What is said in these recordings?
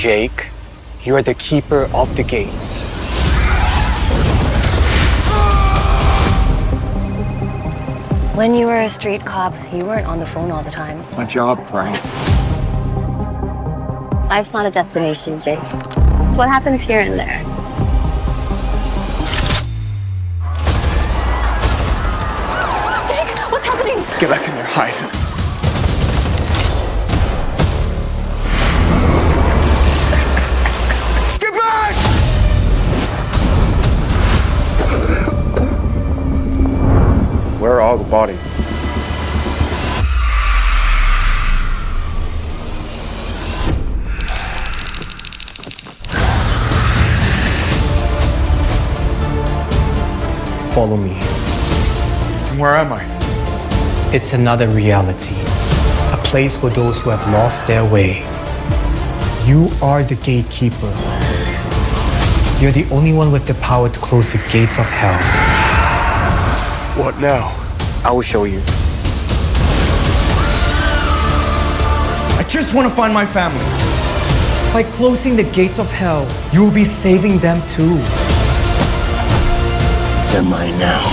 Jake, you are the keeper of the gates. When you were a street cop, you weren't on the phone all the time. It's my job, Frank. Life's not a destination, Jake. It's what happens here and there. Jake, what's happening? Get back in there, hide. Get back! Where are all the bodies? Follow me. Where am I? It's another reality, a place for those who have lost their way. You are the gatekeeper. You're the only one with the power to close the gates of hell. What now? I will show you. I just want to find my family. By closing the gates of hell, you will be saving them too. They're mine now.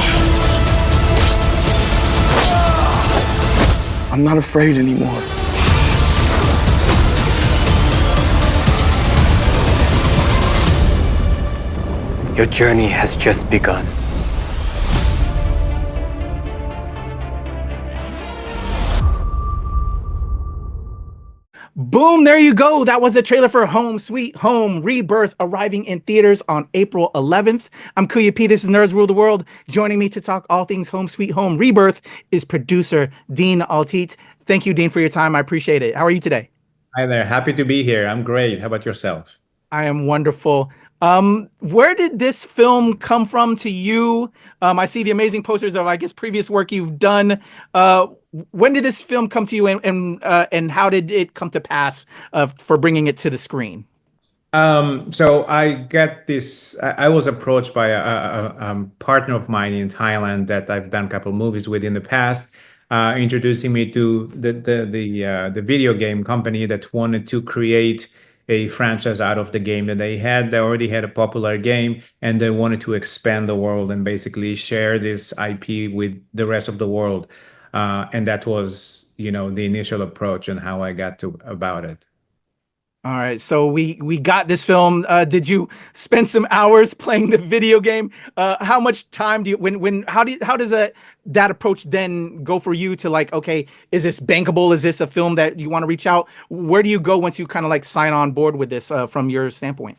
I'm not afraid anymore. Your journey has just begun. Boom, there you go. That was a trailer for Home Sweet Home Rebirth, arriving in theaters on April 11th. I'm Kuya P. This is Nerds Rule the World. Joining me to talk all things Home Sweet Home Rebirth is producer Dean Altit. Thank you, Dean, for your time. I appreciate it. How are you today? Hi there. Happy to be here. I'm great. How about yourself? I am wonderful. Where did this film come from to you? I see the amazing posters of, I guess, previous work you've done. When did this film come to you, and how did it come to pass for bringing it to the screen? So I get this. I was approached by a partner of mine in Thailand that I've done a couple movies with in the past, introducing me to the video game company that wanted to create a franchise out of the game that they had. They already had a popular game, and they wanted to expand the world and basically share this IP with the rest of the world. And that was, the initial approach and how I got to about it. All right, so we got this film. Did you spend some hours playing the video game? How much time do you how does that approach then go for you to, like, okay, is this bankable? Is this a film that you want to reach out? Where do you go once you kind of like sign on board with this from your standpoint?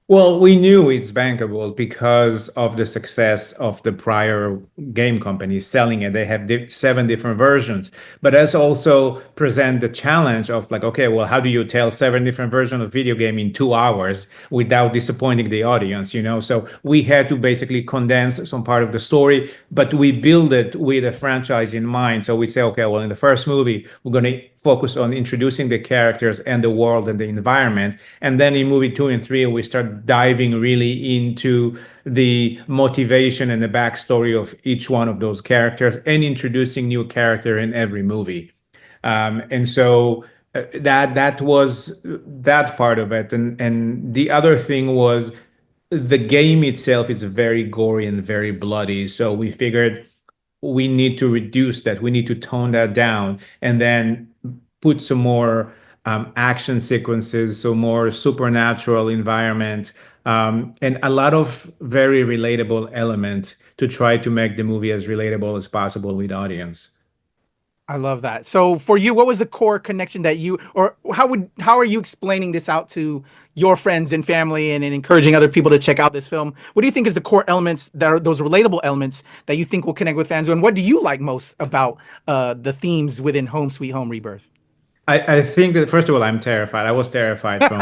Well, we knew it's bankable because of the success of the prior game companies selling it. They have 7 different versions, but that's also present the challenge of, like, okay, well, how do you tell 7 different versions of video game in 2 hours without disappointing the audience, So we had to basically condense some part of the story, but we build it with a franchise in mind. So we say, okay, well, in the first movie, we're going to focus on introducing the characters and the world and the environment. And then in movie 2 and 3, we start diving really into the motivation and the backstory of each one of those characters and introducing new character in every movie. And so that was that part of it. And the other thing was the game itself is very gory and very bloody. So we figured we need to reduce that. We need to tone that down and then put some more action sequences, so more supernatural environment, and a lot of very relatable elements to try to make the movie as relatable as possible with the audience. I love that. So for you, what was the core connection that how are you explaining this out to your friends and family and encouraging other people to check out this film? What do you think is the core elements that are those relatable elements that you think will connect with fans? And what do you like most about the themes within Home Sweet Home Rebirth? I think that, first of all, I'm terrified. I was terrified from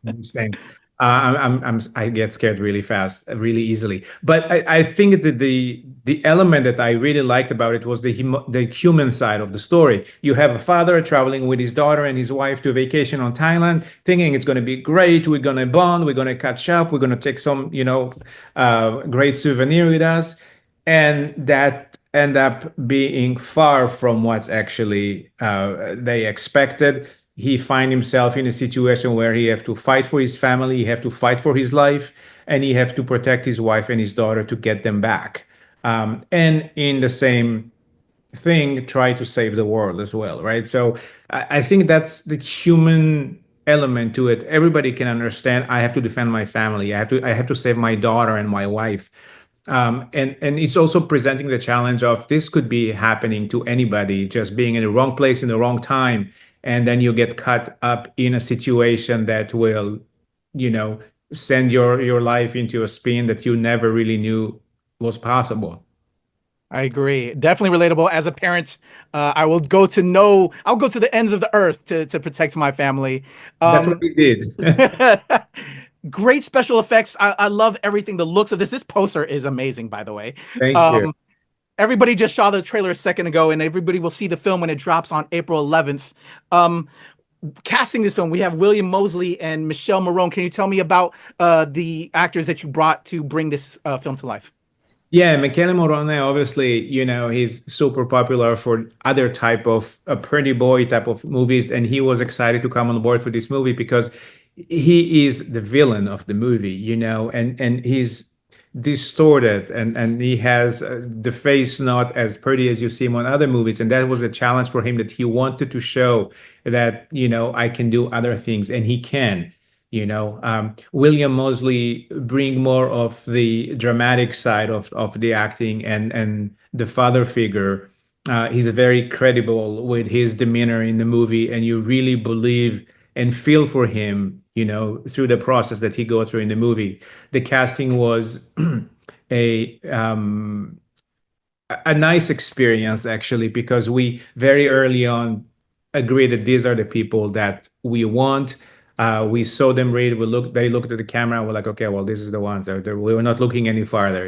this thing. I get scared really fast, really easily. But I think that the element that I really liked about it was the human side of the story. You have a father traveling with his daughter and his wife to a vacation on Thailand, thinking it's going to be great. We're going to bond. We're going to catch up. We're going to take some, great souvenir with us, and that end up being far from what's actually they expected. he find himself in a situation where he have to fight for his family, he have to fight for his life, and he have to protect his wife and his daughter to get them back. And in the same thing, try to save the world as well, right? So I think that's the human element to it. Everybody can understand. I have to defend my family. I have to save my daughter and my wife. And it's also presenting the challenge of this could be happening to anybody, just being in the wrong place in the wrong time, and then you get caught up in a situation that will, send your life into a spin that you never really knew was possible. I agree. Definitely relatable. As a parent, I'll go to the ends of the earth to protect my family. That's what we did. Great special effects. I love everything. The looks of this. This poster is amazing, by the way. Thank you. Everybody just saw the trailer a second ago, and everybody will see the film when it drops on April 11th. Casting this film, we have William Moseley and Michele Morrone. Can you tell me about the actors that you brought to bring this film to life? Yeah, Michele Morrone, obviously, he's super popular for other type of pretty boy type of movies, and he was excited to come on board for this movie because he is the villain of the movie, and he's distorted and he has the face not as pretty as you see him on other movies, and that was a challenge for him, that he wanted to show that I can do other things, and he can. William Moseley bring more of the dramatic side of the acting and the father figure. He's very credible with his demeanor in the movie, and you really believe and feel for him, through the process that he goes through in the movie. The casting was a nice experience, actually, because we very early on agreed that these are the people that we want. We saw them read. They looked at the camera. And we're like, okay, well, this is the ones that we were not looking any farther,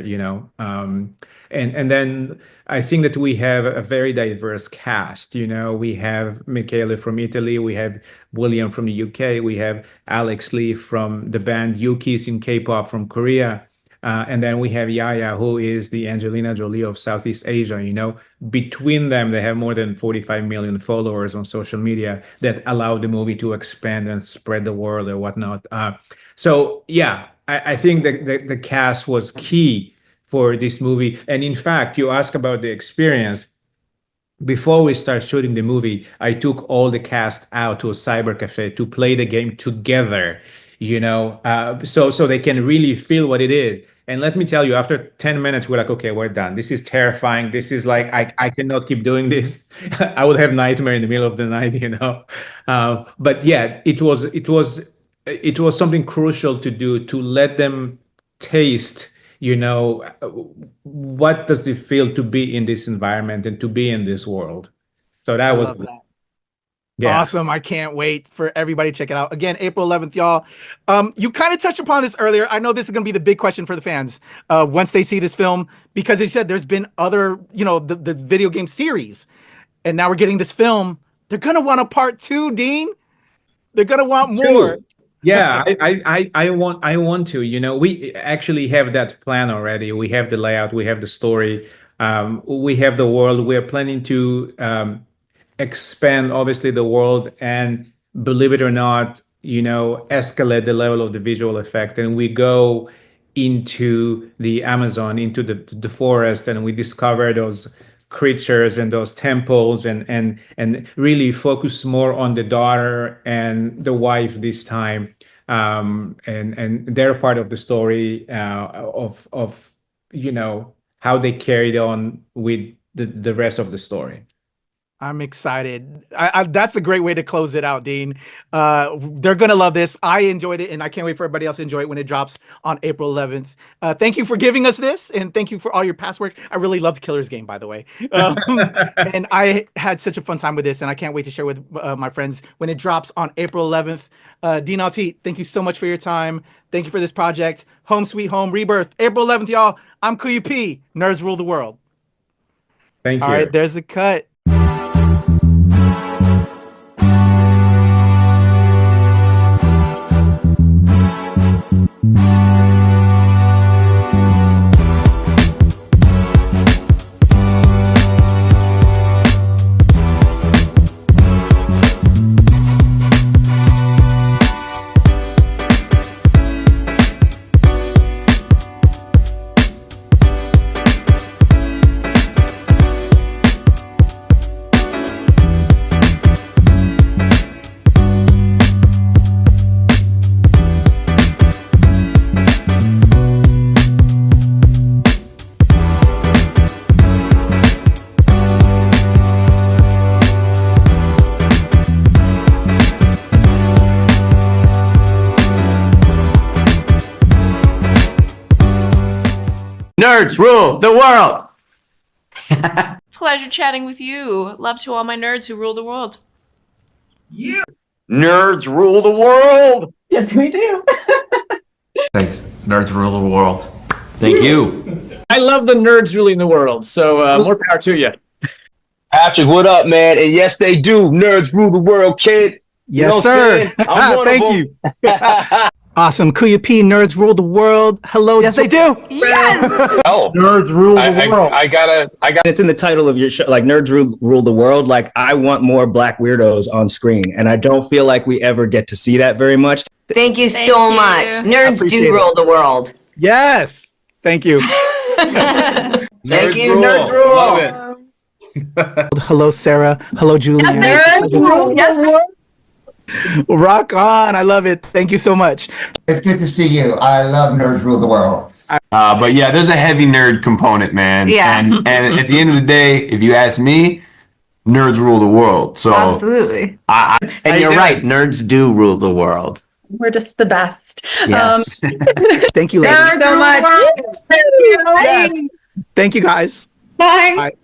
And then I think that we have a very diverse cast. We have Michele from Italy. We have William from the UK. We have Alex Lee from the band Yuki's in K-pop from Korea. And then we have Yaya, who is the Angelina Jolie of Southeast Asia. Between them, they have more than 45 million followers on social media that allow the movie to expand and spread the word or whatnot. So yeah, I think that the cast was key for this movie. And in fact, you ask about the experience. Before we start shooting the movie, I took all the cast out to a cyber cafe to play the game together, so they can really feel what it is. And let me tell you, after 10 minutes, we're like, okay, we're done. This is terrifying. This is like, I cannot keep doing this. I would have nightmare in the middle of the night, But yeah, it was something crucial to do, to let them taste, what does it feel to be in this environment and to be in this world. So that was Yeah. Awesome. I can't wait for everybody to check it out. Again, April 11th, y'all. You kind of touched upon this earlier. I know this is going to be the big question for the fans once they see this film, because you said there's been other, the video game series, and now we're getting this film. They're going to want a part 2, Dean. They're going to want more. Yeah, I want to, we actually have that plan already. We have the layout, we have the story, we have the world. We're planning to expand obviously the world, and believe it or not, escalate the level of the visual effect. And we go into the Amazon, into the forest, and we discover those creatures and those temples, and really focus more on the daughter and the wife this time, and they're part of the story of how they carried on with the rest of the story. I'm excited. That's a great way to close it out, Dean. They're going to love this. I enjoyed it, and I can't wait for everybody else to enjoy it when it drops on April 11th. Thank you for giving us this, and thank you for all your past work. I really loved Killer's Game, by the way. And I had such a fun time with this, and I can't wait to share with my friends when it drops on April 11th. Dean Altit, thank you so much for your time. Thank you for this project. Home Sweet Home Rebirth, April 11th, y'all. I'm Kuya P. Nerds Rule the World. Thank you. All right, there's a cut. Nerds rule the world. Pleasure chatting with you. Love to all my nerds who rule the world. Nerds rule the world. Yes, we do. Thanks. Nerds rule the world. Thank you. I love the nerds ruling the world, so more power to you. Patrick, what up, man? And yes, they do. Nerds rule the world, kid. Yes, sir. Thank you. Awesome. Kuya P, nerds rule the world. Hello. Yes, they do. Yes. Oh, Nerds rule the world. I got. It's in the title of your show, like Nerds Rule the World. Like, I want more black weirdos on screen, and I don't feel like we ever get to see that very much. Thank you so much. Nerds do rule the world. Yes. Thank you. Thank you, Nerds rule. Love it. Hello, Sarah. Hello, Julie. Yes, yes. Rock on. I love it. Thank you so much. It's good to see you. I love Nerds Rule the World. But yeah, there's a heavy nerd component, man. Yeah. And at the end of the day, if you ask me, nerds rule the world. So Absolutely. And you're right. Nerds do rule the world. We're just the best. Yes. Thank you, ladies. Nerds so much. Yes. Thank you, guys. Bye.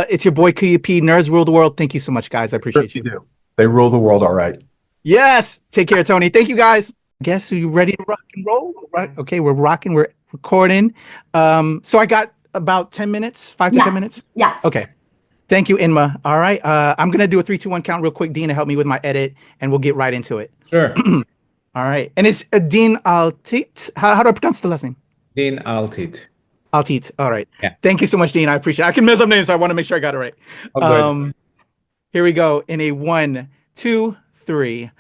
It's your boy Kuya P. Nerds rule the world. Thank you so much, guys. I appreciate you. do. They rule the world, all right. Yes. Take care, Tony. Thank you, guys. Guess you ready to rock and roll? Right. Okay, we're rocking. We're recording. So I got about 10 minutes, 5 to 10 minutes. Yes. Okay. Thank you, Inma. All right. I'm gonna do a 3, 2, 1 count real quick. Dean to help me with my edit, and we'll get right into it. Sure. All right. And it's Dean Altit. How do I pronounce the last name? Dean Altit. Altit. All right. Yeah. Thank you so much, Dean. I appreciate it. I can mess up names, so I want to make sure I got it right. Oh, good. Here we go. In a 1, 2, 3.